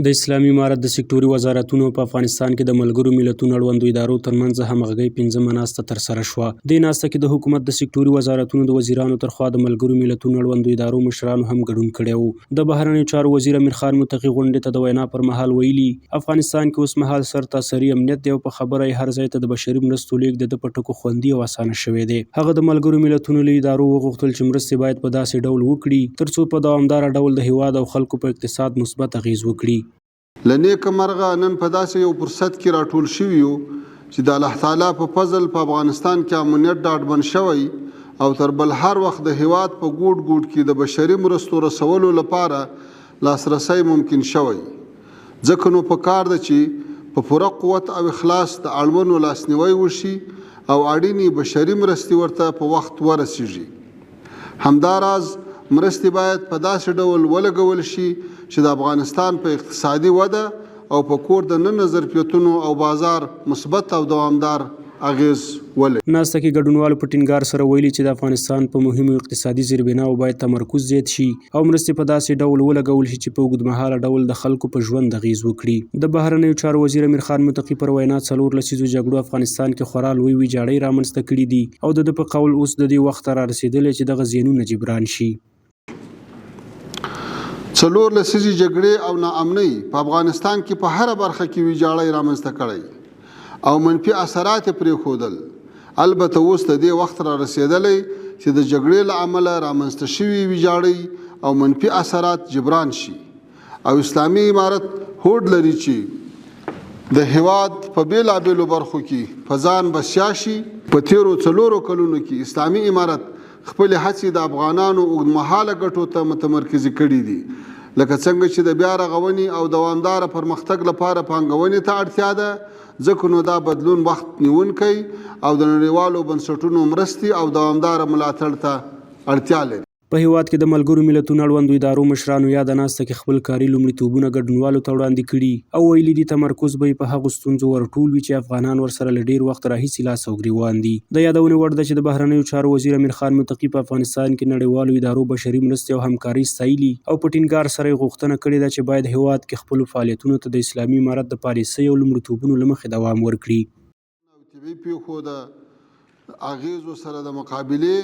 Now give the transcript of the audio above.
د اسلامي امارت د سکتوري وزارتونو په افغانستان کې د ملګرو ملتونو اړوندو ادارو ترمنځ همغږۍ 15مه ناسته ترسره شوه. دې ناسته کې د حکومت د سکتوري وزارتونو د وزیرانو ترخوا د ملګرو ملتونو اړوندو ادارو مشرانو هم ګډون کړی و. د بهرنیو چارو وزیر امیر خان متقي غونډې ته د وینا پر مهال ویلي افغانستان کې اوس مهال سرتاسري امنیت دی او په خبره یې هر ځای ته د بشري مرستو لیږد د په ټکو خوندي او اسانه شوی دی. هغه د ملګرو ملتونو له ادارو وغوښتل چې مرستې باید په داسې ډول وکړي ترڅو په دوامداره ډول د هیواد او خلکو په اقتصاد مثبت اغیز وکړي. لنیکه مرغه نن په داسې یو فرصت کې راټول شوي یو چې د الله تعالی په فضل په افغانستان کې امنیت ډاډمن شوی او تر بل هر وخت د هیواد په ګوټ ګوټ کې د بشري مرستو رسولو لپاره لاسرسی ممکن شوی. ځکه نو پکار ده چې په پوره قوت او اخلاص د اړمنو لاسنیوی وشي او اړینې بشري مرستې ورته په وخت ورسیږي. همداراز مرستې باید په داسې ډول ولګول شي چې د افغانستان په اقتصادي وده او په کور د نن ظرفیتونو او بازار مثبت او دوامدار اغیز ولري. ناسته کې ګډونوالو په ټینګار سره ویلي چې د افغانستان په مهمو اقتصادي زیربناوو باید تمرکز زیات شي او مرستې په داسې ډول ولګول شي چې په اوږدمهاله ډول د خلکو په ژوند اغیز وکړي. د بهرنیو چارو وزیر امیر خان متقي پر وینا 4 لسیزو جګړو افغانستان کې خورا لوی ویجاړۍ رامنځته کړي دي او د په قول اوس د دې وخت را رسیدلی چې دغه زیانونه جبران شي. 4 لسیزې جګړې او ناامنۍ په افغانستان کې په هره برخه کې ویجاړۍ رامنځته کړی او منفي اثرات یې پرېښودل. البته اوس د دې وخت را رسېدلی چې د جګړې له امله رامنځته شوي ویجاړۍ او منفي اثرات جبران شي او اسلامي امارت هوډ لري چې د هیواد په بېلابېلو برخو کې په ځان بسیا شي. په تېرو 4 کلونو کې اسلامي امارت خپل هڅې د افغانانو اوږدمهاله ګټو ته متمرکزې کړي دي، لکه څنګه چې د بیا رغونې او دوامداره پرمختګ لپاره پانګونې ته اړتیا ده. ځکه نو دا بدلون وخت نیونکی او د نړیوالو بنسټونو مرستې او دوامداره ملاتړ ته اړتیا لري. په هیواد کې د ملګرو ملتونو اړوندو ادارو مشرانو یا د ناسته کې خپل کاري لومړیتوبونه ګډونوالو ته وړاندې کړي او ویلي دي تمرکز به یې په هغو ستونزو ورټول وي چې افغانان ورسره له ډیر وخت راهیسې لاس او ګریوان دي. د یادونې وړ ده چې د بهرنیو چارو وزیر امیر خان متقي په افغانستان کې نړیوالو ادارو بشري مرستې او همکاري ستایلي او په ټینګار سره یې غوښتنه کړې ده چې باید هیواد کې خپلو فعالیتونو ته د اسلامي امارت د پالیسۍ او لومړیتوبونو له مخې دوام ورکړي. طبیعي پیښو د اغیزو سره د مقابلې